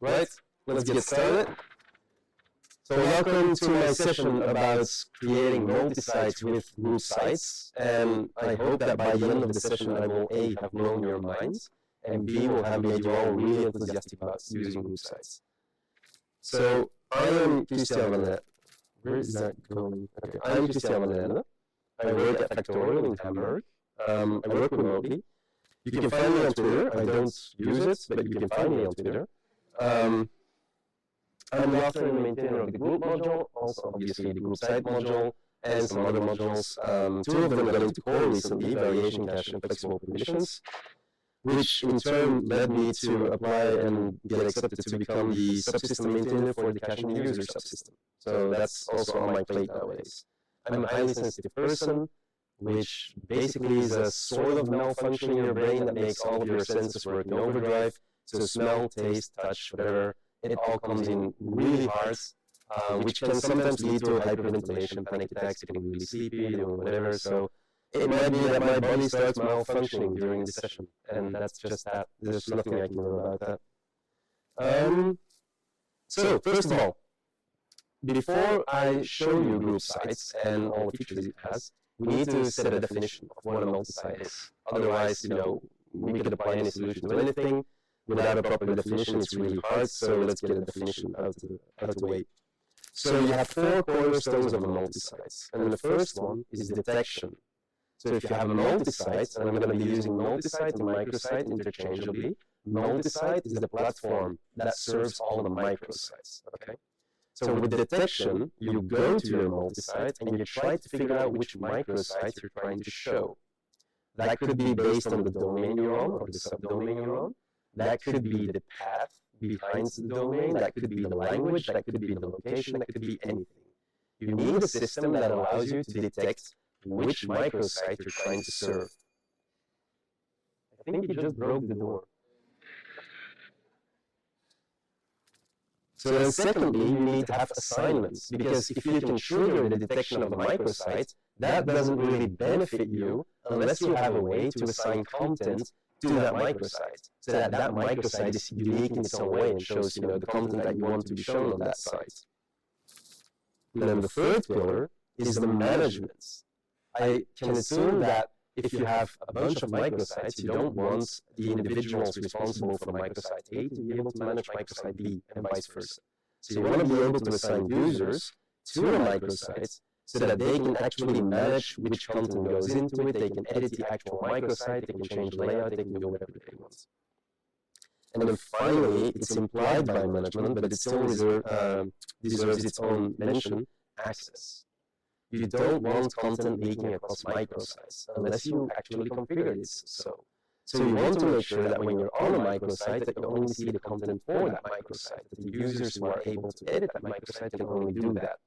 Right, let's get started. So welcome to my session about creating multi-sites with group sites, and I hope that by the end of the session I will A, have blown your minds, and B, will have made you all really enthusiastic about using group sites. So I am Kristiaan. Where is that going? Okay. I am Kristiaan. I work at Factorial in Hamburg. I work remotely. You can find me on Twitter. I don't use it, but you can find me on Twitter. I'm the author and maintainer of the group module, also obviously the group site module, and some other modules. Two of them got into core recently, variation cache and flexible permissions, which in turn led me to apply and get accepted to become the subsystem maintainer for the cache and user subsystem. So that's also on my plate nowadays. I'm a highly sensitive person, which basically is a sort of malfunction in your brain that makes all of your senses work in overdrive. So smell, taste, touch, whatever, it all comes in really hard, which can sometimes lead to hyperventilation, panic attacks, getting really sleepy, doing whatever. So it might be that my body starts malfunctioning during the session, and that's just that. There's nothing I can do about that. So first of all, before I show you group sites and all the features it has, we need to set a definition of what a multi-site is. Otherwise, we could apply any solution to anything. Without a proper definition, it's really hard, so let's get a definition out of the way. So you have four cornerstones of a multi-site, and the first one is detection. So if you have a multi-site, and I'm going to be using multi-site and microsite interchangeably, multi-site is the platform that serves all the microsites, okay? So with detection, you go to your multi-site and you try to figure out which microsite you're trying to show. That could be based on the domain you're on or the subdomain you're on. That could be the path behind the domain, that could be the language, that could be the location, that could be anything. You need a system that allows you to detect which microsite you're trying to serve. I think you just broke the door. So then secondly, you need to have assignments, because if you can trigger the detection of a microsite, that doesn't really benefit you unless you have a way to assign content to that microsite, so that that microsite is unique in its own way and shows the content that you want to be shown on that site. And then the third pillar is the management. I can assume that if you have a bunch of microsites, you don't want the individuals responsible for microsite A to be able to manage microsite B and vice versa. So you want to be able to assign users to a microsite so that they can actually manage which content goes into it, they can edit the actual microsite, they can change layout, they can do whatever they want. And then finally, it's implied by management, but it still deserves its own mention, access. You don't want content leaking across microsites unless you actually configure this so. So you want to make sure that when you're on a microsite that you only see the content for that microsite, that the users who are able to edit that microsite can only do that.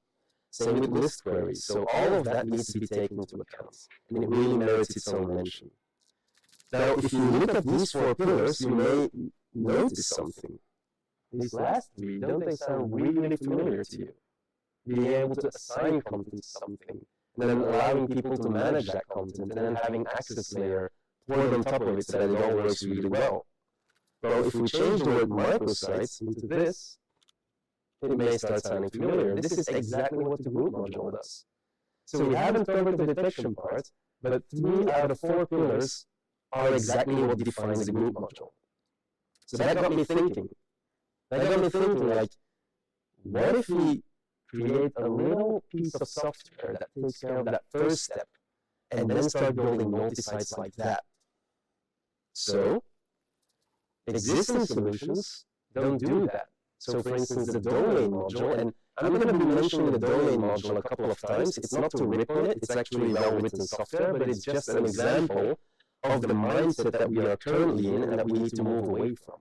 Same with list queries. So all of that needs to be taken into account, and it really merits its own mention. Now, if you look at these four pillars, you may notice something. These last three, don't they sound really familiar to you? Being able to assign content to something, and then allowing people to manage that content, and then having access layer poured on top of it so that it all works really well. Well, if we change the word microsites into this, it may start sounding familiar. This is exactly what the group module does. So we haven't covered the detection part, but 3 out of 4 pillars are exactly what defines the group module. So that got me thinking. Like, what if we create a little piece of software that takes care of that first step, and then start building multi-sites like that? So, existing solutions don't do that. So for instance, the domain module, and I'm going to be mentioning the domain module a couple of times. It's not to rip on it, it's actually well-written software, but it's just an example of the mindset that we are currently in and that we need to move away from.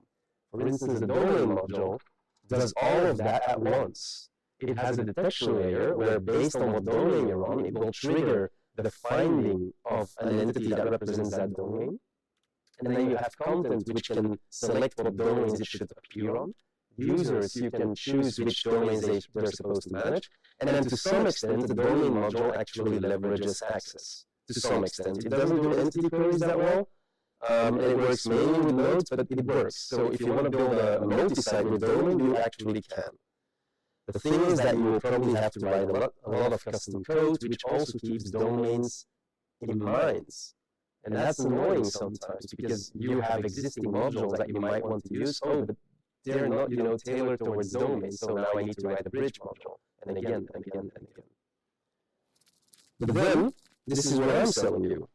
For instance, the domain module does all of that at once. It has a detection layer where, based on what domain you're on, it will trigger the finding of an entity that represents that domain. And then you have content which can select what domains it should appear on. Users, you can choose which domains they're supposed to manage, and then to some extent, the domain module actually leverages access. To some extent, it doesn't do entity queries that well, It works mainly with nodes, but it works. So if you want to build a multi-site with domain, you actually can. The thing is that you will probably have to write a lot of custom code, which also keeps domains in mind. And that's annoying sometimes because you have existing modules that you might want to use. Oh, but they're not, tailored towards domain. So now I need to write a bridge module, and again, and again, and again. But then, this is what I'm selling you.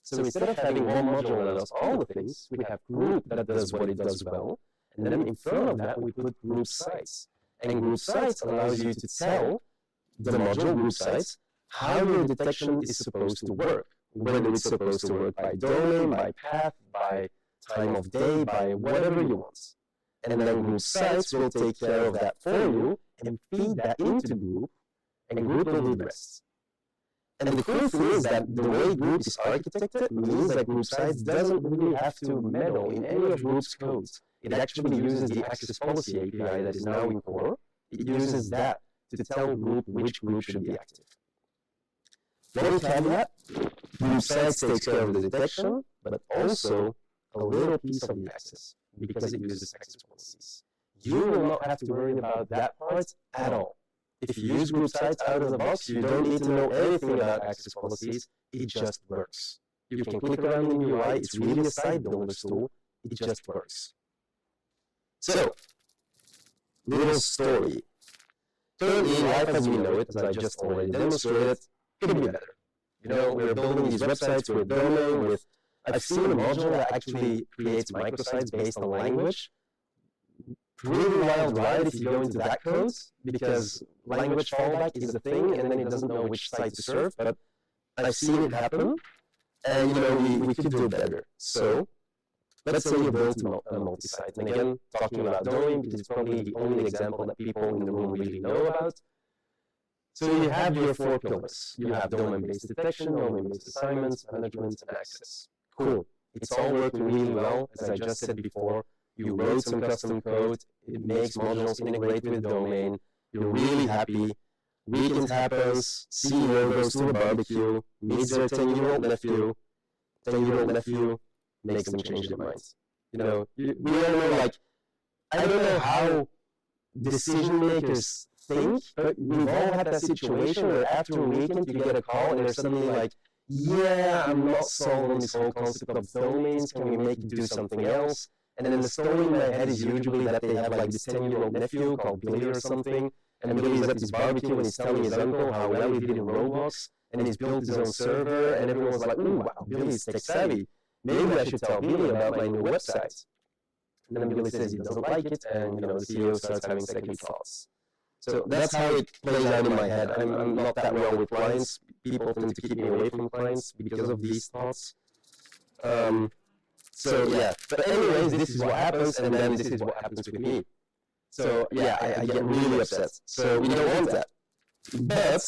So instead of having one module that does all the things, we have group that does what it does well, and then in front of that we put group sites. And group sites allows you to tell the module group sites how your detection is supposed to work. Whether it's supposed to work by domain, by path, by time of day, by whatever you want. And then group sites will take care of that for you and feed that into group, and group will do the rest. And the cool thing is that the way group is architected means that group sites doesn't really have to meddle in any of group's codes. It actually uses the access policy API that is now in core. It uses that to tell group which group should be active. One caveat, group sites takes care of the detection, but also a little piece of the access, because it uses access policies. You will not have to worry about that part at all. If you use group sites out of the box, you don't need to know anything about access policies. It just works. You can click around in the UI. It's really a site builder's tool. It just works. So, little story. Currently, life as we know it, as I just already demonstrated, could be better. We're building these websites with domain, I've seen a module that actually creates microsites based on language. Pretty wild ride if you go into that code, because language fallback is a thing, and then it doesn't know which site to serve, but I've seen it happen, and we could do better. So, let's say you build a multi-site, and again, talking about domain, because it's probably the only example that people in the room really know about. So you have your 4 pillars. You have domain-based detection, domain-based assignments, management, and access. Cool. It's all working really well. As I just said before, you wrote some custom code. It makes modules integrate with domain. You're really happy. Weekend happens. CEO goes to a barbecue, meets their 10-year-old nephew. 10-year-old nephew makes them change their minds. We all know, I don't know how decision makers think, but we've all had that situation where after a weekend you get a call and they're suddenly like, yeah, I'm not sold on this whole concept of domains, can we make it do something else? And then the story in my head is usually that they have this 10-year-old nephew called Billy or something, and Billy's at this barbecue and he's telling his uncle how well he did in Roblox, and then he's built his own server, and everyone's like, ooh, wow, Billy's tech savvy. Maybe I should tell Billy about my new website. And then Billy says he doesn't like it, and the CEO starts having second thoughts. So that's how it plays out in my head. I'm not that well with clients. People tend to keep me away from clients because of these thoughts. So yeah, but anyways, this is what happens, and then this is what happens with me. So yeah, I get really upset. So we don't want that. But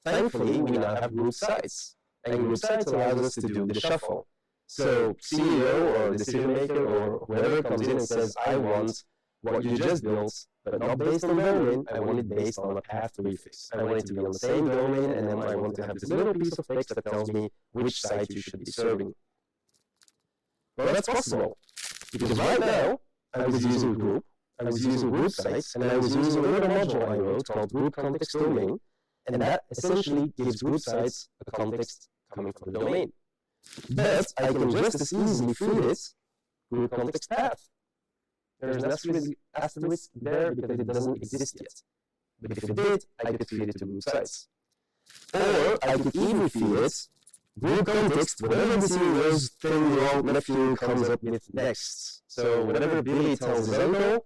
thankfully, we now have group sites, and group sites allows us to do the shuffle. So CEO or decision maker or whoever comes in and says, I want what you just built, but not based on domain. I want it based on a path prefix. I want it to be on the same domain, and then I want to have this little piece of text that tells me which site you should be serving. Well, that's possible, because right now, I was using group, I was using group sites, and I was using a little module I wrote called group context domain, and that essentially gives group sites a context coming from the domain. But I can just as easily feed it group context path. There's an asterisk there because it doesn't exist yet. But if it did, I could feed it to group sites. Or I could even feed it group context, whatever the CEO's 10-year-old nephew comes up with next. So whatever Billy tells his uncle,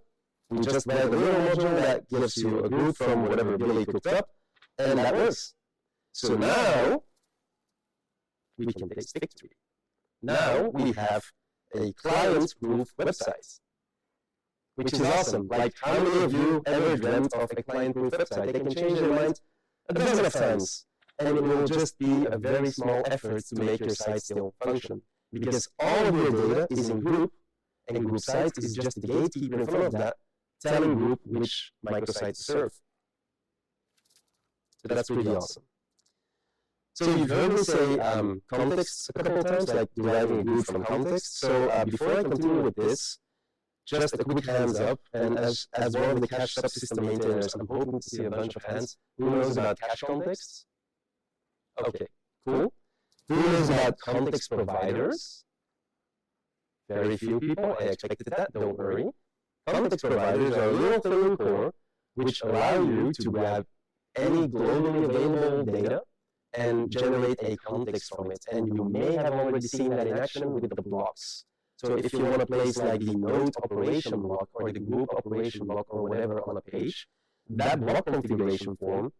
we just write a little module that gives you a group from whatever Billy cooked up, and that works. So now, we can taste victory. Now we have a client group website, which is awesome. How many of you ever dreamt of a client group website? They can change their mind a dozen of times, and it will just be a very small effort to make your site still function. Because all of your data is in group, and group site is just the gatekeeper in front of that, telling group which microsite to serve. So that's pretty awesome. So you've heard me say context a couple of times, like deriving a group from context. So before I continue with this, just a quick hands up, and as one of the cache subsystem maintainers, I'm hoping to see a bunch of hands. Who knows about cache context? Okay, cool. Who knows about context providers? Very few people. I expected that, don't worry. Context providers are a little thing in core which allow you to grab any globally available data and generate a context from it. And you may have already seen that in action with the blocks. So if you want to place like the node operation block or the group operation block or whatever on a page, that block configuration form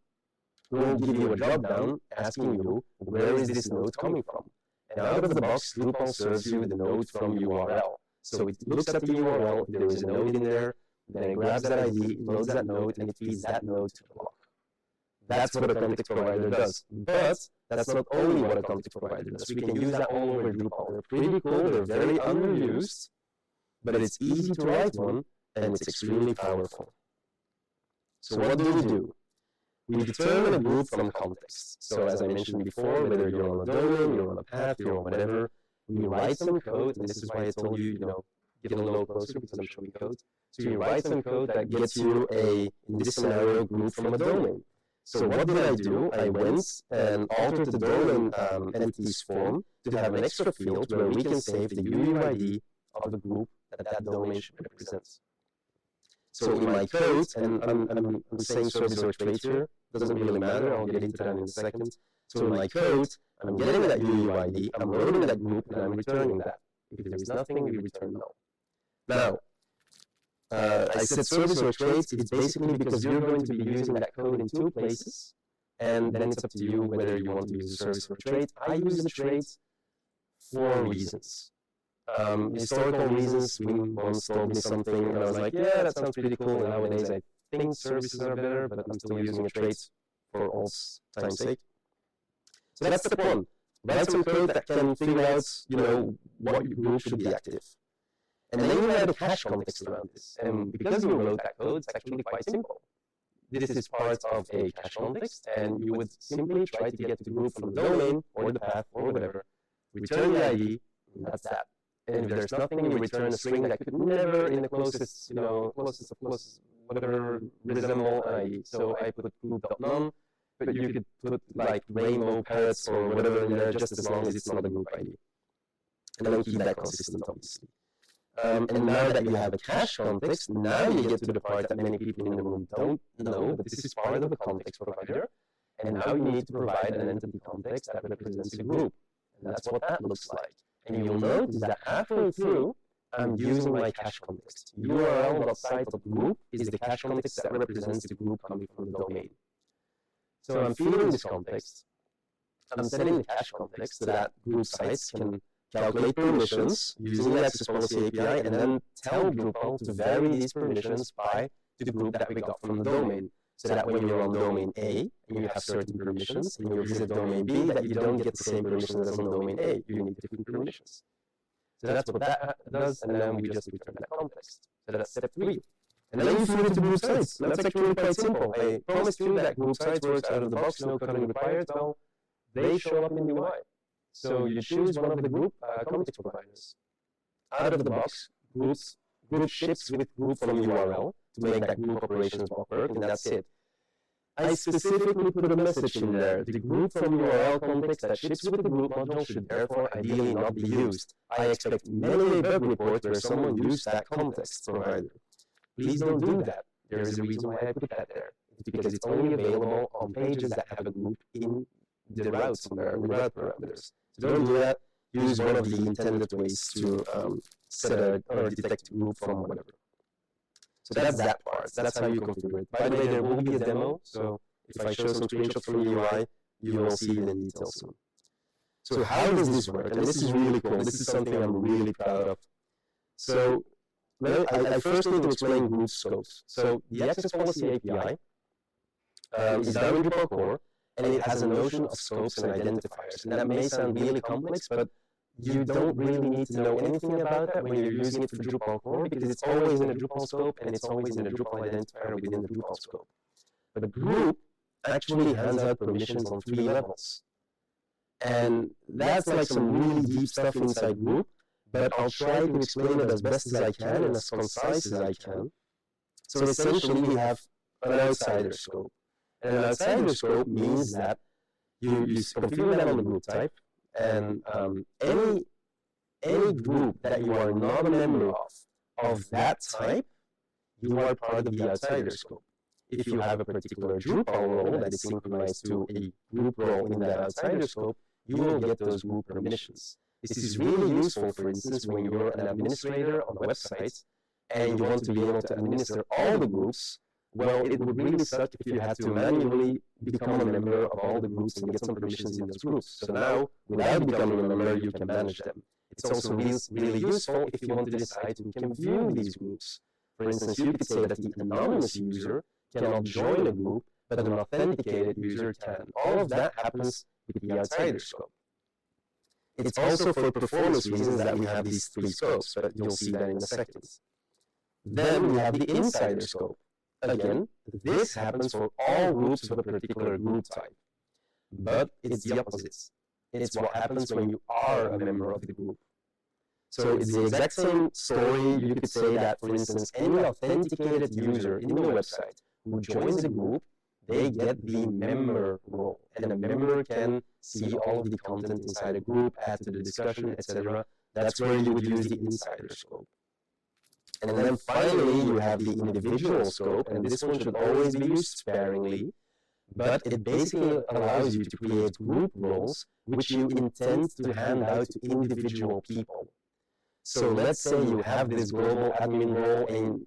will give you a drop-down asking you, where is this node coming from? And out of the box, Drupal serves you the node from URL. So it looks at the URL, if there is a node in there, then it grabs that ID, loads that node, and it feeds that node to the block. That's what a context provider does. But that's not only what a context provider does. We can use that all over Drupal. They're pretty cool, they're very underused, but it's easy to write one, and it's extremely powerful. So what do? We determine a group from context. So as I mentioned before, whether you're on a domain, you're on a path, you're on whatever, we write some code, and this is why I told you, get a little closer because I'm showing code. So you write some code that gets you in this scenario, group from a domain. So what did I do? I went and altered the domain entities form to have an extra field where we can save the UUID of the group that domain should represent. So in my code, and I'm saying service or trait here, doesn't really matter, I'll get into that in a second. So in my code, I'm getting that UUID, I'm loading that group, and I'm returning that. If there is nothing, we return null. Now, I said service or trait, it's basically because you're going to be using that code in two places, and then it's up to you whether you want to use a service or trait. I use the trait for reasons. Historical reasons, Wing once told me something, and I was like, yeah, that sounds pretty cool, and nowadays I think services are better, but I'm still using a trait for all time's sake. So that's step one. Write some code that can figure out, what your group should be active. And then you add a cache context around this. And because you wrote that code, it's actually quite simple. This is part of a cache context, and you would simply try to get the group from the domain or the path or whatever, return the ID, and that's that. And if there's nothing, you return a string that could never, in the closest, closest of closest, whatever, resemble an ID. So I put group.none, but you could put like rainbow parrots or whatever in there, just as long as it's not a group ID. And then keep that consistent, obviously. And now that you have a cache context, now you get to the part that many people in the room don't know, but this is part of a context provider. And now you need to provide an entity context that represents a group. And that's what that looks like. And you'll notice that halfway through, I'm using my cache context. URL.site.group is the cache context that represents the group coming from the domain. So I'm feeding this context. I'm setting the cache context so that group sites can calculate permissions using the access policy API, and then tell Drupal to vary these permissions by the group that we got from the domain. So that when you're on domain A, and you have certain permissions, and you visit domain B, that you don't get the same permissions as on domain A. You need different permissions. So that's what that does, and then we just return that context. So that's step 3. And then you feed it to group sites. And that's actually quite simple. I promised you that group sites works out of the box, no coding required. Well, they show up in the UI. So you choose one of the group context providers. Out of the box, group ships with group from URL to make that group operations block work, and that's it. I specifically put a message in there. The group from URL context that ships with the group module should therefore ideally not be used. I expect many a bug report where someone used that context provider. Please don't do that. There is a reason why I put that there. It's because it's only available on pages that have a group in the route somewhere, in the route parameters. So don't do that. Use one of the intended ways to set or detect a group from whatever. So that's that part. That's how you configure it. By the way, there will be a demo. So if I show some screenshots from the UI, you will see it in detail soon. So how does this work? And this is really cool. This is something I'm really proud of. So I first need to explain group scopes. So the access policy API is down in Drupal core, and it has a notion of scopes and identifiers. And that may sound really complex, but you don't really need to know anything about that when you're using it for Drupal core, because it's always in a Drupal scope and it's always in a Drupal identifier within the Drupal scope. But a group actually hands out permissions on 3 levels. And that's like some really deep stuff inside group, but I'll try to explain it as best as I can and as concise as I can. So essentially we have an outsider scope. And an outsider scope means that you configure that on the group type, and any group that you are not a member of that type, you are part of the outsider scope. If you have a particular Drupal role that is synchronized to a group role in that outsider scope, you will get those group permissions. This is really useful, for instance, when you're an administrator on a website and you want to be able to administer all the groups. Well, it would really suck if you had to manually become a member of all the groups and get some permissions in those groups. So now, without becoming a member, you can manage them. It's also really useful if you want to decide who can view these groups. For instance, you could say that the anonymous user cannot join a group, but an authenticated user can. All of that happens with the outsider scope. It's also for performance reasons that we have these three scopes, but you'll see that in a second. Then we have the insider scope. Again, this happens for all groups of a particular group type. But it's the opposite. It's what happens when you are a member of the group. So it's the exact same story. You could say that, for instance, any authenticated user in the website who joins a group, they get the member role. And a member can see all of the content inside a group, add to the discussion, etc. That's where you would use the insider scope. And then finally, you have the individual scope, and this one should always be used sparingly, but it basically allows you to create group roles which you intend to hand out to individual people. So let's say you have this global admin role, and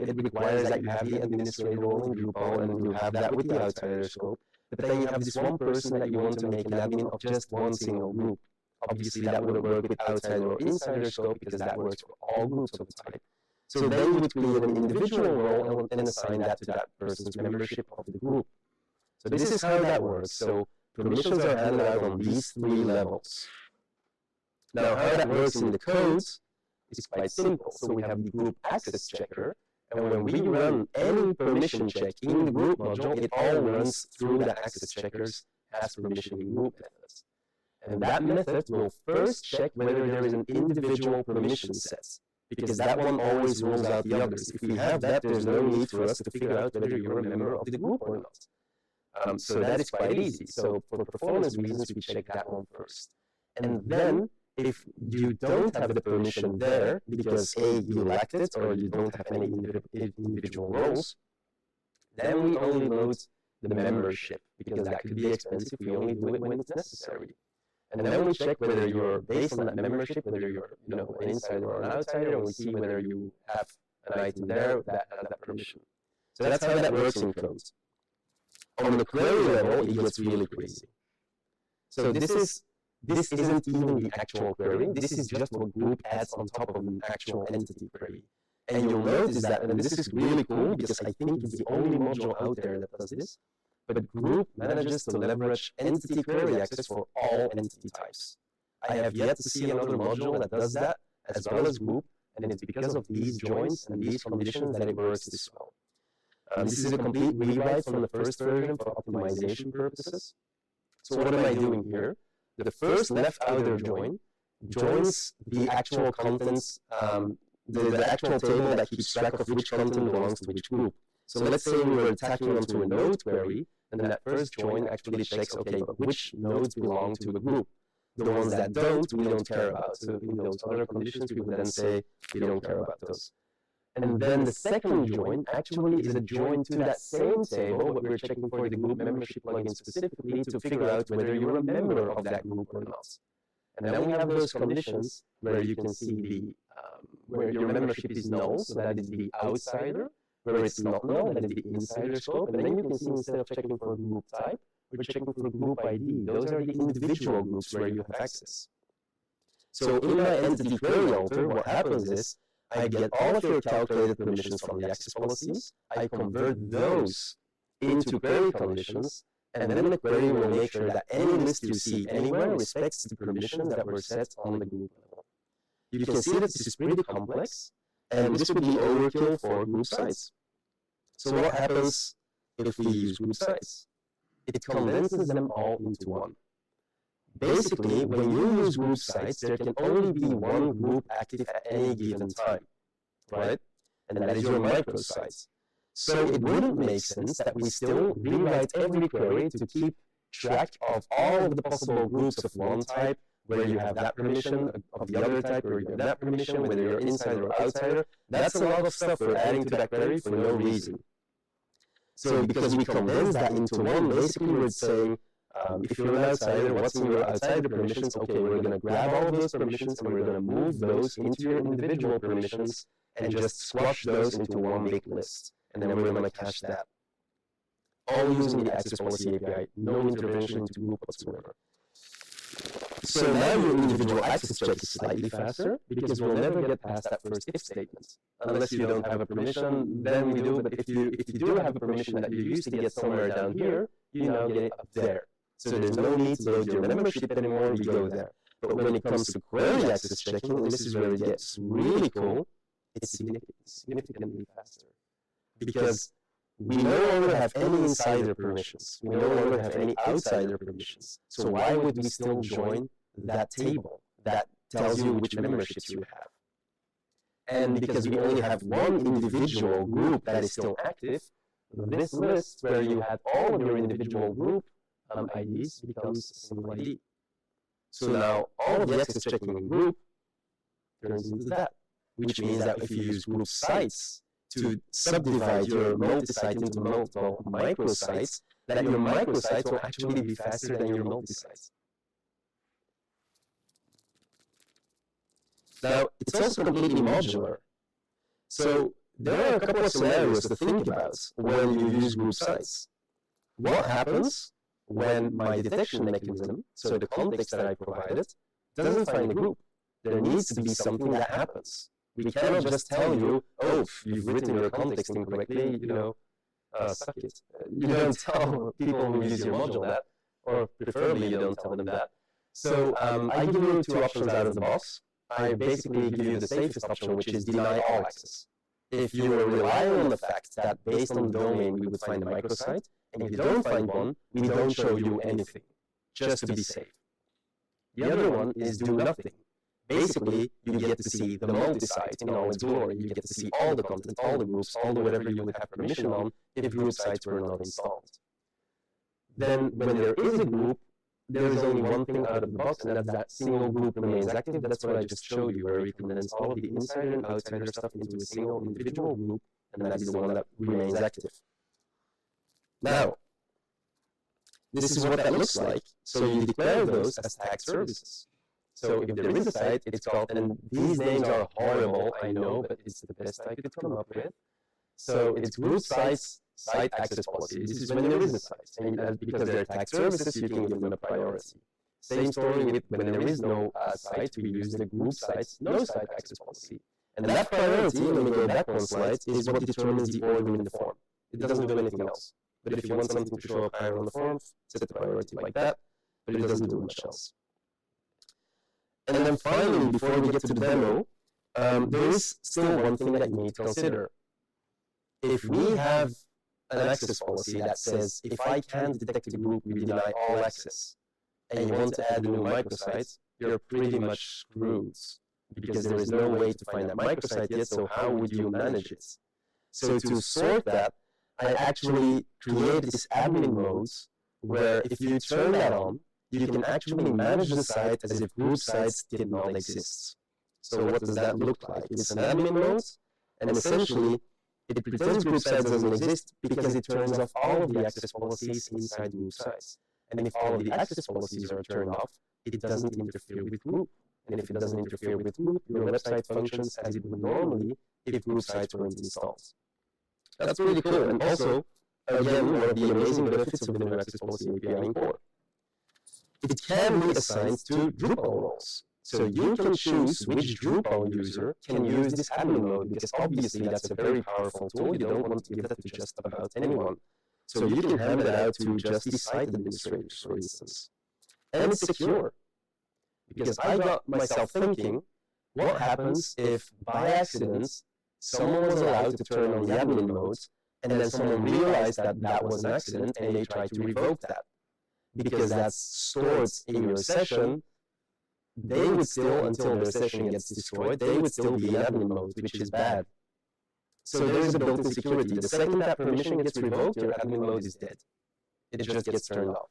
it requires that you have the administrator role in Drupal, and you have that with the outsider scope. But then you have this one person that you want to make an admin of just one single group. Obviously, that wouldn't work with outsider or insider scope because that works for all groups of the type. So then you would create an individual role and assign that to that person's membership of the group. So this is how that works. So permissions are handed out on these three levels. Now, how that works in the code is quite simple. So we have the group access checker, and when we run any permission check in the group module, it all runs through the access checkers as permission group methods. And that method will first check whether there is an individual permission set, because that one always rules out the others. If we have that, there's no need for us to figure out whether you're a member of the group or not. So that is quite easy. So for performance reasons, we check that one first. And then, if you don't have the permission there, because A, you lacked it, or you don't have any individual roles, then we only load the membership, because that could be expensive. We only do it when it's necessary. And then we check whether you're, based on that membership, whether you're an insider or an outsider, and we see whether you have an item there that has that permission. So that's how that works in code. On the query level, it gets really crazy. So this isn't even the actual query. This is just what group adds on top of an actual entity query. And you'll notice that, and this is really cool because I think it's the only module out there that does this, but group manages to leverage entity query access for all entity types. I have yet to see another module that does that, as well as group, and it's because of these joins and these conditions that it works this well. This is a complete rewrite from the first version for optimization purposes. So what am I doing here? The first left outer join joins the actual contents, the actual table that keeps track of which content belongs to which group. So let's say we were attacking onto a node query, and then that first join actually checks, okay, but which nodes belong to a group? The ones that don't, we don't care about. So in those other conditions, we would then say we don't care about those. And then the second join actually is a join to that same table, but we're checking for the group membership plugin specifically to figure out whether you're a member of that group or not. And then we have those conditions where you can see the where your membership is null, so that is the outsider, where it's not null, that is the insider scope, and then you can see instead of checking for group type, we're checking for group ID. Those are the individual groups where you have access. So in my entity query alter, what happens is, I get all of your calculated permissions from the access policies, I convert those into query conditions, and then the query will make sure that any list you see anywhere respects the permissions that were set on the group level. You can see that this is pretty complex, and this would be overkill for group sites. So what happens if we use group sites? It condenses them all into one. basically, when you use group sites, there can only be one group active at any given time, right? And that is your microsite. So it wouldn't make sense that we still rewrite every query to keep track of all of the possible groups of one type, where you have that permission, of the other type, where you have that permission, whether you're insider or outsider. That's a lot of stuff we're adding to that query for no reason. So because we condense that into one, basically we're saying, if you're an outsider, what's in your outsider permissions? Okay, we're going to grab all of those permissions and we're going to move those into your individual permissions and just squash those into one big list. And then we're going to cache that. All using the access policy API, no intervention into group whatsoever. So now your individual access check is slightly faster because we'll never get past that first if statement. Unless you don't have a permission, then we do. But if you do have a permission that you used to get somewhere down here, you now get it up there. So there's no need to load your membership anymore, you go there. But when it comes to query access checking, and this is where it gets really cool, it's significantly faster. Because we no longer have any insider permissions. We no longer have any outsider permissions. So why would we still join that table that tells you which memberships you have? And because we only have one individual group that is still active, this list where you had all of your individual group IDs becomes a single ID. So now all of the access checking in group turns into that, which means that if you use group sites to subdivide your multisite into multiple microsites, that your microsites will actually be faster than your multisites. Now, it's also completely modular. So there are a couple of scenarios to think about when you use group sites. What happens when my detection mechanism, so the context that I provided, doesn't find a group? There needs to be something that happens. We cannot just tell you, oh, you've written your context incorrectly, suck it. You don't tell people who use your module that, or preferably you don't tell them that. So I give you two options out of the box. I basically give you the safest option, which is deny all access. If you are relying on the fact that based on the domain we would find a microsite, and if you don't find one, we don't show you anything, just to be safe. The other one is do nothing. Basically, you get to see the multi-site in all its glory. You get to see all the content, all the groups, all the whatever you would have permission on if group sites were not installed. Then, when there is a group, there is only one thing out of the box, and that's that single group remains active. That's what I just showed you, where we condense all of the insider and outsider stuff into a single individual group, and that is the one that remains active. Now, this is what that looks like. So you declare those as tag services. So if there is a site, it's called, and these names are horrible, I know, but it's the best I could come up with. So it's group sites, site access policy. This is when there is a site. And because they're tag services, you can give them a priority. Same story with when there is no site, we use the group sites, no site access policy. And that priority, let me go back one slide, is what determines the order in the form. It doesn't do anything else. But if you want something to show up higher on the form, set the priority like that, but it doesn't do much else. And then finally, before we get to the demo, there is still one thing that you need to consider. If we have an access policy that says, if I can't detect a group, we deny all access, and you want to add a new microsite, you're pretty much screwed, because there is no way to find that microsite yet, so how would you manage it? So to sort that, I actually created this admin mode, where if you turn that on, you can actually manage the site as if group sites did not exist. So what does that look like? It's an admin mode, and essentially, it pretends group sites doesn't exist because it turns off all of the access policies inside group sites. And if all of the access policies are turned off, it doesn't interfere with group. And if it doesn't interfere with group, your website functions as it would normally if group sites weren't installed. That's really cool. And also, again, one of the amazing benefits of the new access policy API in core. It can be assigned to Drupal roles. So you can choose which Drupal user can use this admin mode, because obviously that's a very powerful tool. You don't want to give that to just about anyone. So you can hand it out to just the site administrators, for instance. And it's secure. Because I got myself thinking, what happens if by accident someone was allowed to turn on the admin mode, and then someone realized that that was an accident and they tried to revoke that? because that's stored in your session, they would still, until their session gets destroyed, they would still be in admin mode, which is bad. So there's a built-in security. The second that permission gets revoked, your admin mode is dead. It just gets turned off.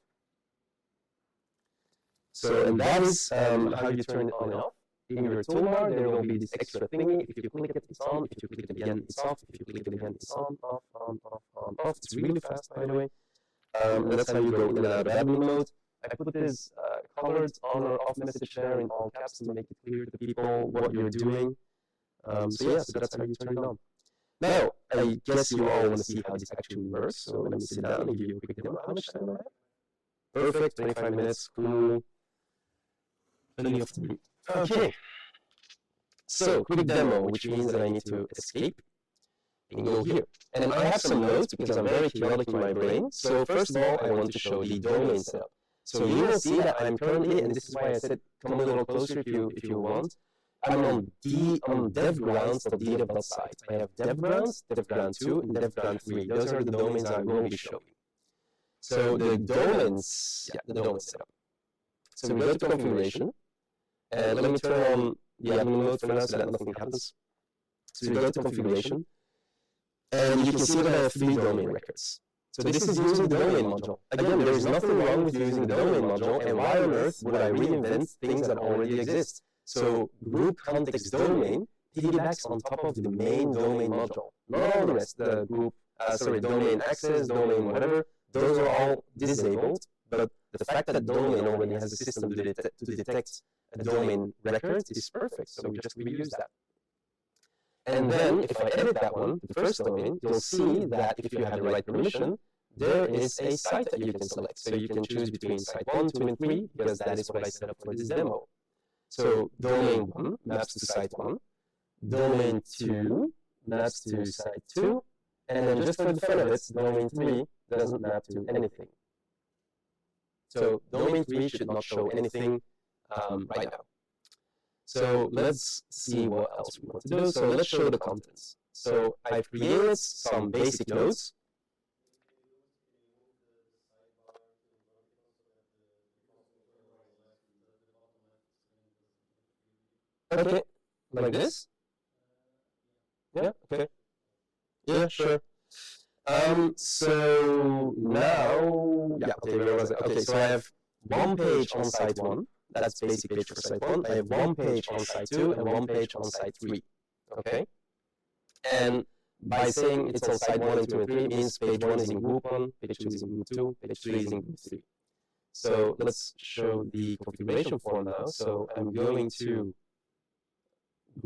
So, and that is how you turn it on and off. In your toolbar, there will be this extra thingy. If you click it, it's on. If you click it again, it's off. If you click it again, it's on, off, on, off, on, off. It's really fast, by the way. And that's how you go in and out of admin mode. I put this colored on or off message there in all caps to make it clear to people what you're doing. So yeah, so that's how you turn it on. Now, I guess you all want to see how this actually works. So let me sit down and give you a quick demo. How much time do I have? Perfect, 25 minutes, cool. Plenty of time. Okay. So, quick demo, which means that I need to escape and go here. And I have some notes because I'm very chaotic in my brain. So first of all, I want to show the domain setup. So you will see that I'm currently, and this is why I said come a little closer if you want. I'm on devgrounds.ddev.site. I have devgrounds, devground2, and devground3. Those are the domains I will be showing. So the domains, the domain setup. So we go to configuration, and let me turn on the admin mode for now so that nothing happens. So we go to configuration, and you can see that I have 3 domain records. So this is using the domain module. Again, there is nothing wrong with using the domain module, and why on earth would I reinvent things that already exist? So group context domain piggybacks on top of the main domain module. Not all the rest, the group, domain access, domain whatever, those are all disabled, but the fact that domain already has a system to detect a domain record is perfect, so we just reuse that. And then, if I edit that one, the first domain, you'll see that if you have the right permission, there is a site that you can select. So you can choose between site 1, 2, and 3, because that is what I set up for this demo. So domain 1 maps to site 1, domain 2 maps to site 2, and then just for the fun of it, domain 3 doesn't map to anything. So domain 3 should not show anything right now. So let's see what else we want to do. So let's show the contents. So I've created some basic nodes. Okay, like this? Yeah, okay. Yeah, sure. So now, okay, where was it? Okay, so I have one page on site 1. That's basic page for site 1. I have one page on site 2 and one page on site 3. Okay? And by saying it's on site 1 and 2 and 3 means page 1 is in group 1, page 2 is in group 2, page 3 is in group 3. So let's show the configuration form now. So I'm going to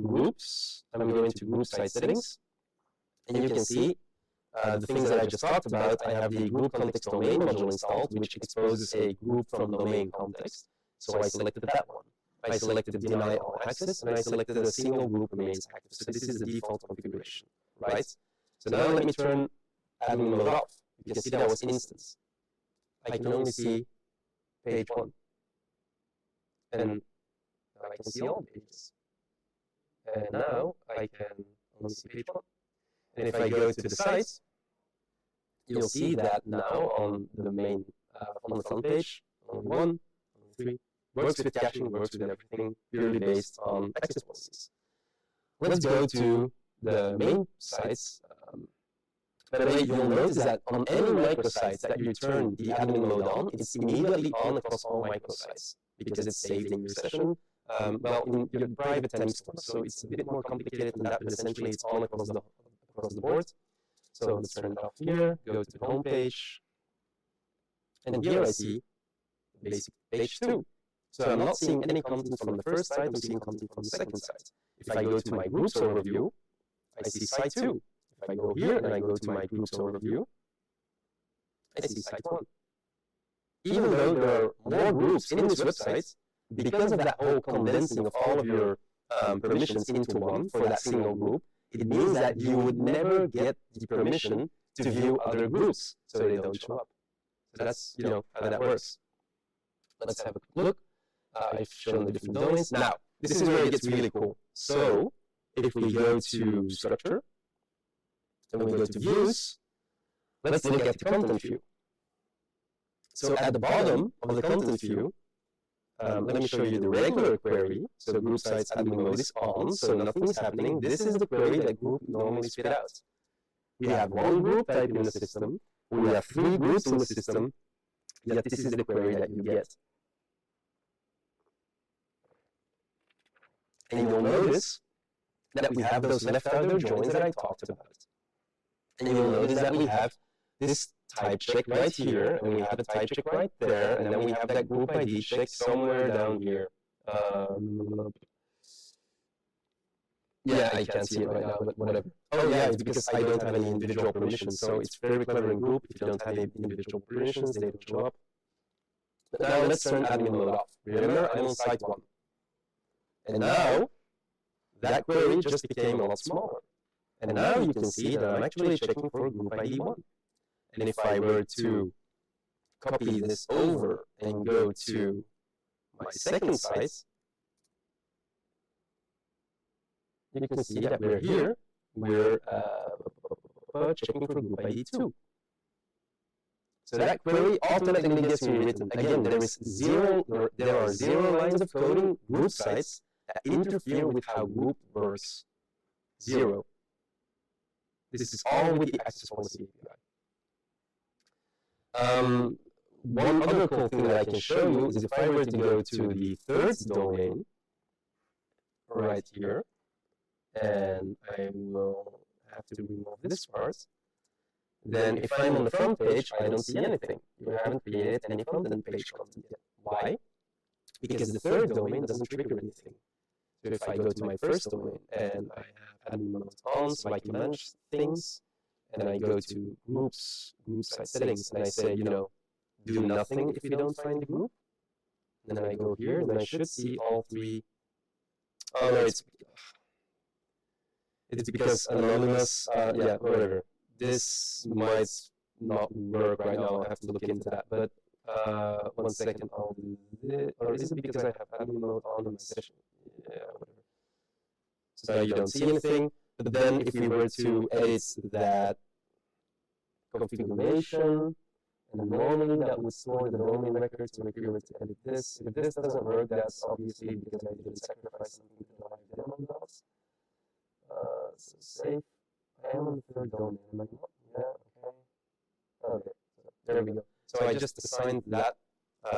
groups, I'm going to group site settings, and you can see the things that I just talked about. I have the group context domain module installed, which exposes a group from domain context. So I selected that one. I selected deny all access, and I selected a single group remains active. So this is the default configuration, right? So now let me turn admin mode off. You can see that was instance. I can only see page 1. And now I can see all pages. And now I can only see page 1. And if I go to the site, you'll see that now on the main, on the front page, only 1, only 3, works with caching, works with everything, purely based on access policies. Let's go to the main sites. By the way, you'll notice that on any microsite that you turn the admin mode on, it's immediately on across all microsites because it's saved in your session. Well, in your private temp store, so it's a bit more complicated than that, but essentially it's on across the board. So let's turn it off here, go to the home page, and here I see basic page 2. So I'm not seeing any content from the first site, I'm seeing content from the second site. If I go to my groups overview, I see site 2. If I go here and I go to my groups overview, I see site 1. Even though there are more groups in this website, because of that whole condensing of all of your permissions into one for that single group, it means that you would never get the permission to view other groups, so they don't show up. So that's, how that works. Let's have a quick look. I've shown the different domains. Now, this is where it gets really cool. So, if we go to structure, and we go to views, let's look at the content view. So at the bottom of the content view, let me show you the regular query. So group sites admin mode is on, so nothing is happening. This is the query that group normally spit out. We have one group type in the system, we have 3 groups in the system, yet this is the query that you get. And you'll notice that we have those left outer joins that I talked about. And you'll notice that we have this type check right here, and we have a type check right there, and then we have that group ID check somewhere down here. Yeah, I can't see it right now, but whatever. Oh yeah, it's because I don't have any individual permissions, so it's very clever in group. If you don't have any individual permissions, they don't show up. But now let's turn admin mode off. Remember, I'm on site 1. And now, that query just became a lot smaller. And now you can see that I'm actually checking for group ID 1. And if I were to copy this over and go to my second site, you can see that we're here, we're checking for group ID 2. So that query automatically gets rewritten. Again, there are 0 lines of coding group sites that interfere with how group works. 0. This is all with the access policy API. One other cool thing that I can show you is if I were to go to the third domain, right here, and I will have to remove this part, then if I'm on the front page, I don't see anything. You haven't created any front-end page content yet. Why? Because the third domain doesn't trigger anything. So if I go to my first domain and I have admin mode on so I can manage things, and I go to group site settings, and I say, you know, do nothing if you don't find the group. And then I go here, and I should see all 3. Oh no, it's because anonymous, yeah, whatever. This might not work right now, I have to look into that. But 1 second, I'll do this. Or is it because I have admin mode on in my session? Yeah, whatever. So now you don't see anything. But then if we were to edit that configuration, and normally that would store the domain record, so if we were to edit this, if this doesn't work, that's obviously because I didn't sacrifice something to the live demo docs. So save. I am on the third domain, am I not? Yeah, okay. Okay, so there we go. So I just assigned that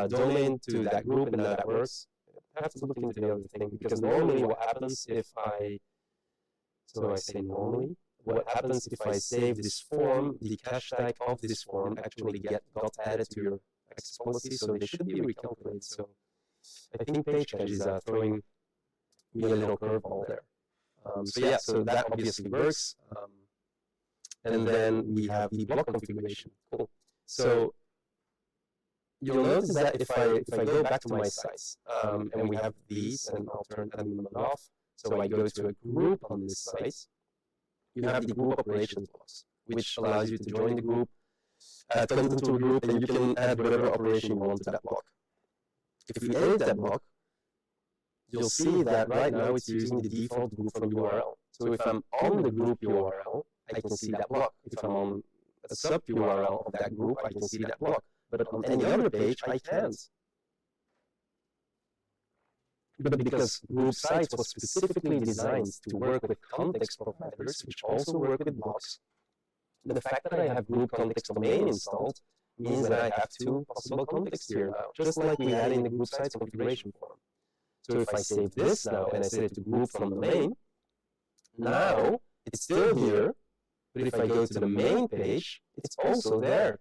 domain to that group, and now that works. I have to look into the other thing, because normally what happens if I, so I say normally, what happens if I save this form, the cache tag of this form actually got added to your access policy, so they should be recalculated. So I think page cache is throwing me a little curveball there. So yeah, so that obviously works. And then we have the block configuration. Cool. So you'll notice that if I go back to my sites, and we have these, and I'll turn admin mode off. So I go to a group on this site. You have the group operations blocks, which allows you to join the group, add content to a group, and you can add whatever operation you want to that block. If we edit that block, you'll see that right now it's using the default group from URL. So if I'm on the group URL, I can see that block. If I'm on a sub URL of that group, I can see that block. But on any other page, I can't. But because group sites was specifically designed to work with context providers, which also work with blocks, the fact that I have group context domain installed means that I have 2 possible contexts here now, just like we had in the group sites configuration form. So if I save this now and I set it to group from domain, now it's still here, but if I go to the main page, it's also there.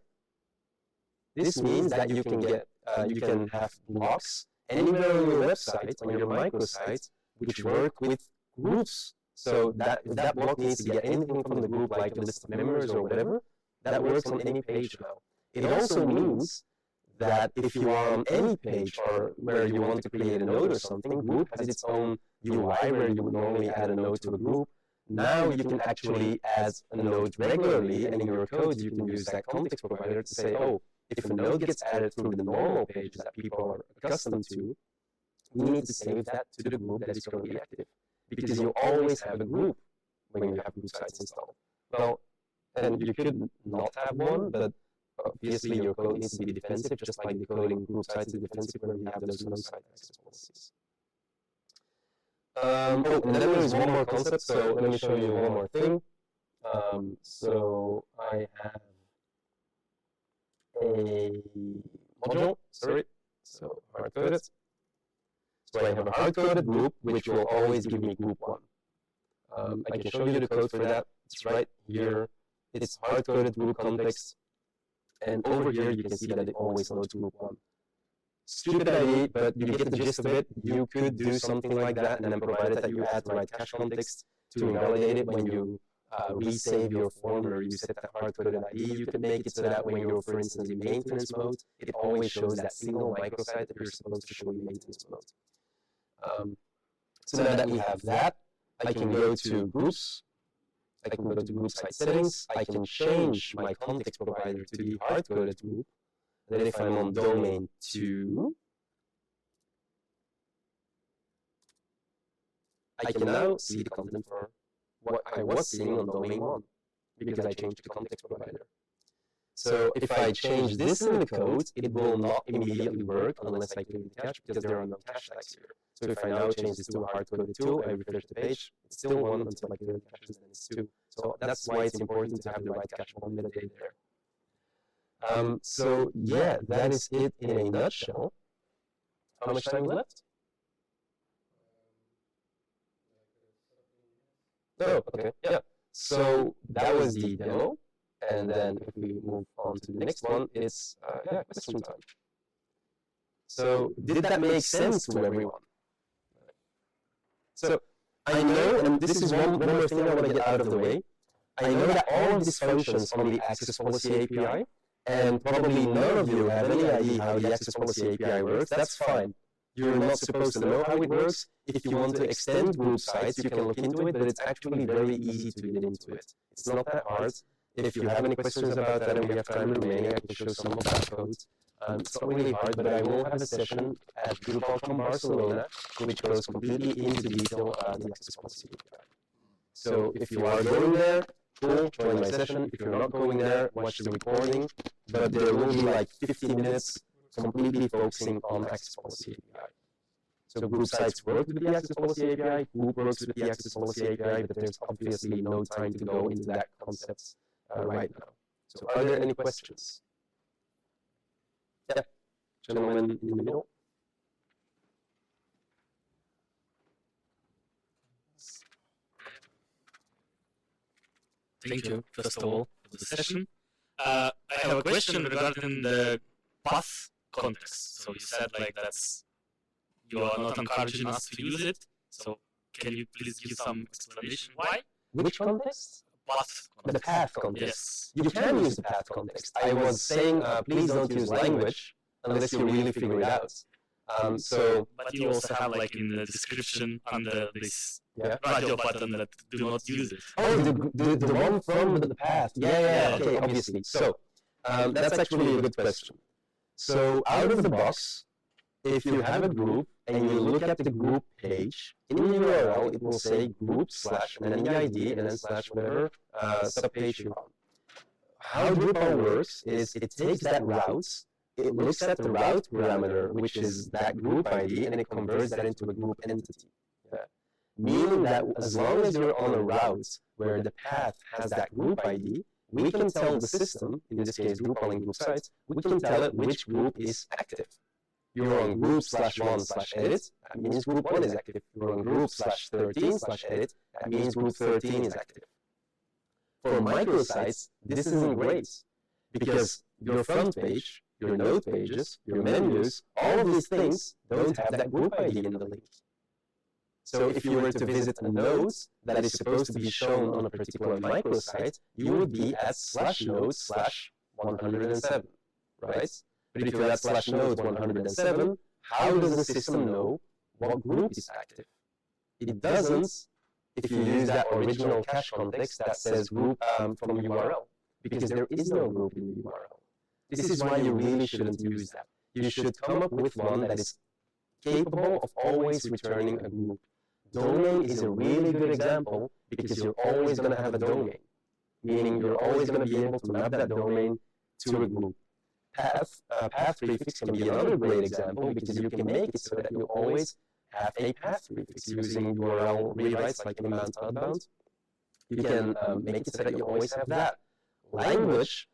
This means that you can have blocks anywhere on your website, on your microsite, which work with groups. So that if that block needs to get anything from the group, like a list of members or whatever, that works on any page now. It also means that if you are on any page or where you want to create a node or something, group has its own UI where you would normally add a node to a group. Now you can actually add a node regularly, and in your code you can use that context provider to say, oh, if a node gets added through the normal pages that people are accustomed to, we need to save that to the group that is currently active. Because you always have a group when you have group sites installed. Well, and you could not have one, but obviously your code needs to be defensive, just like decoding group sites is defensive when we have those no site access policies. And then there is one more concept, so let me show you one more thing. So I have a module, so hard-coded. So I have a hard-coded group, which will always give me group 1. I can show you the code for that. It's right here. It's hard-coded group context. And over here, you can see that it always loads group 1. Stupid idea, but you get the gist of it. You could do something like that, and then provided that you add the right cache context to invalidate it when you resave your form or you set that hard-coded ID, you can make it so that when you're, for instance, in maintenance mode, it always shows that single microsite that you're supposed to show in maintenance mode. So now that we have that, I can go to groups. I can go to group site settings. I can change my context provider to the hard-coded group. Then if I'm on domain 2, I can now see the content for what I was seeing on domain 1 because I changed the context provider. So if I change this in the code, it will not immediately work unless I clear the cache because there are no cache tags here. So if I now change this to a hard-coded 2, I refresh the page, it's still 1 until I clear the caches, and it's 2. So that's why it's important to have the right cache metadata there. So yeah, that is it in a nutshell. How much time left? Oh, okay, yeah. So that was the demo. And then if we move on to the next one, it's question time. So did that make sense to everyone? So I know, and this is one more thing I want to get out of the way. I know that all of these functions on the access policy API, and probably none of you have any idea how the access policy API works. That's fine. You're not supposed to know how it works. If you want to extend group sites, you can look into it, but it's actually very easy to get into it. It's not that hard. If you have any questions about that and we have time remaining, I can show some of that code. It's not really hard, but I will have a session at Drupal Barcelona, which goes completely into detail on the access policy API. So if you are going there, cool, join my session. If you're not going there, watch the recording. But there will be like 15 minutes completely focusing on access policy API. So group sites work with the access policy API, group works with the access policy API, but there's obviously no time to go into that concept right now. So are there any questions? Yeah, gentleman in the middle. Thank you, first of all, for the session. I have a question regarding the path context. So you said like you are not encouraging us to use it. So can you please give some explanation why? Which context? Path context. The path context. Yes. You can use the path context. I was saying, please don't use language unless you really figure it out. But you also have like in the description under this radio button that do not use it. Oh, the one from the path. Yeah, okay, obviously. So that's actually a good question. So out of the box, if you have a group and you look at the group page, in the URL it will say group / and then the ID and then / whatever subpage you want. How Drupal works is it takes that route, it looks at the route parameter, which is that group ID, and it converts that into a group entity. Meaning that as long as you're on a route where the path has that group ID, we can tell the system, in this case Drupal and group sites, we can tell it which group is active. You're on group /1/edit, that means group 1 is active. You're on group /13/edit, that means group 13 is active. For microsites, this isn't great because your front page, your node pages, your menus, all of these things don't have that group ID in the link. So if you were to visit a node that is supposed to be shown on a particular microsite, you would be at /node/107, right? But if you're at /node107, how does the system know what group is active? It doesn't if you use that original cache context that says group from URL, because there is no group in the URL. This is why you really shouldn't use that. You should come up with one that is capable of always returning a group. Domain is a really good example because you're always going to have a domain, meaning you're always going to be able to map that domain to a group. Path prefix can be another great example because you can make it so that you always have a path prefix using URL rewrites like inbound, outbound. You can make it so that you always have that. Language,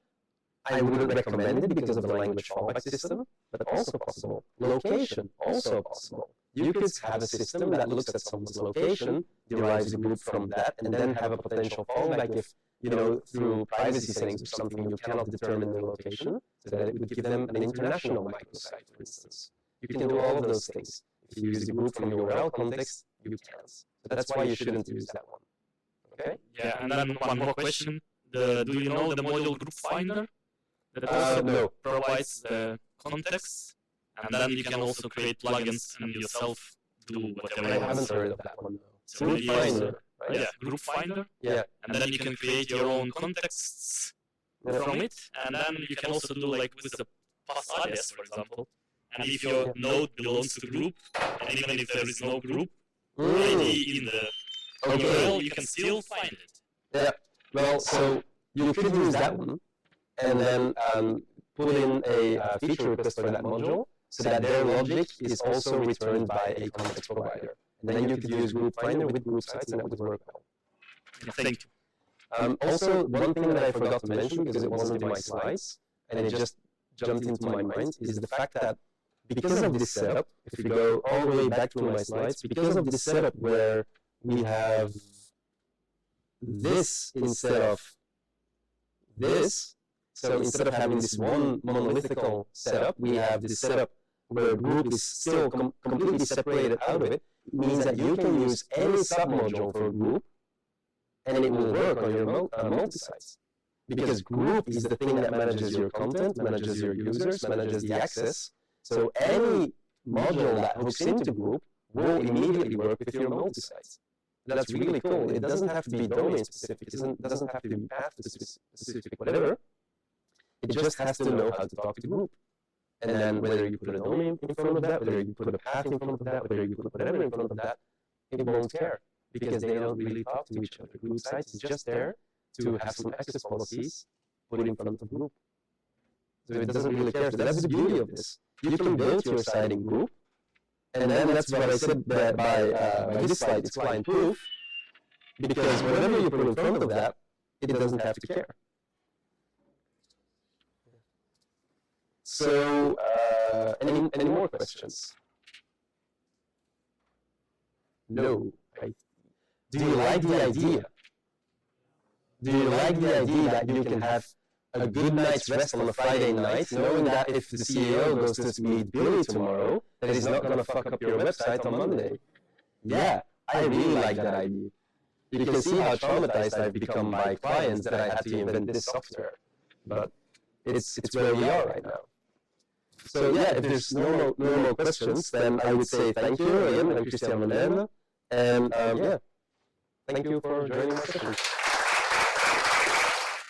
I wouldn't recommend it because of the language fallback system, but also possible. Location, also possible. You could have a system that looks at someone's location, derives a group from that, and then have a potential fallback if, through privacy settings or something, you cannot determine their location, so that it would give them an international microsite, for instance. You can do all of those things. If you use a group from URL context, you can't. So that's why you shouldn't use that one. Okay? Yeah, and then one more question. Do you know the module group finder? That also no. provides the context, and then you can also create plugins and yourself do whatever I haven't heard of that one. So Group Finder, right? Yeah, group finder. Yeah. And then you can create your own contexts from it, and then you can also do like with the pass alias, for example. And if your node belongs to group, and even if there is no group ID in the URL, you can still find it. Yeah. Well, so you could use that one, and then put in a feature request for that module, so that their logic is also returned by a context provider. And then you could use Group Finder with group sites, and that would work well. Yeah, thank you. Also, one thing that I forgot to mention, because it wasn't in my slides, and it just jumped into my mind, is the fact that because of this setup, if we go all the way back to my slides, because of this setup where we have this instead of this, so instead of having this one monolithical setup, we have this setup where group is still completely separated out of it. It means that you can use any submodule for a group, and it will work on your multisites. Because group is the thing that manages your content, manages your users, manages the access. So any module that hooks into group will immediately work with your multisites. That's really cool. It doesn't have to be domain specific. It doesn't have to be path specific, whatever. It just has to know how to talk to group. And then whether you put a domain in front of that, whether you put a path in front of that, whether you put whatever in front of that, it won't care because they don't really talk to each other. Group sites is just there to have some access policies put in front of group. So it doesn't really care. So that's the beauty of this. You can build your site in group, and then that's what I said that by this slide, it's client proof, because whatever you put in front of that, it doesn't have to care. So, any more questions? No. Right. Do you like the idea? Do you like the idea that you can have a good night's rest on a Friday night, knowing that if the CEO goes to meet Billy tomorrow, that he's not going to fuck up your website on Monday? Yeah, I really like that idea. You can see how traumatized I've become by clients that I had to invent this software. But it's where we are right now. So yeah, if there's no more questions, then I would say thank you again, I'm Kristiaan, and yeah, thank you for joining my session.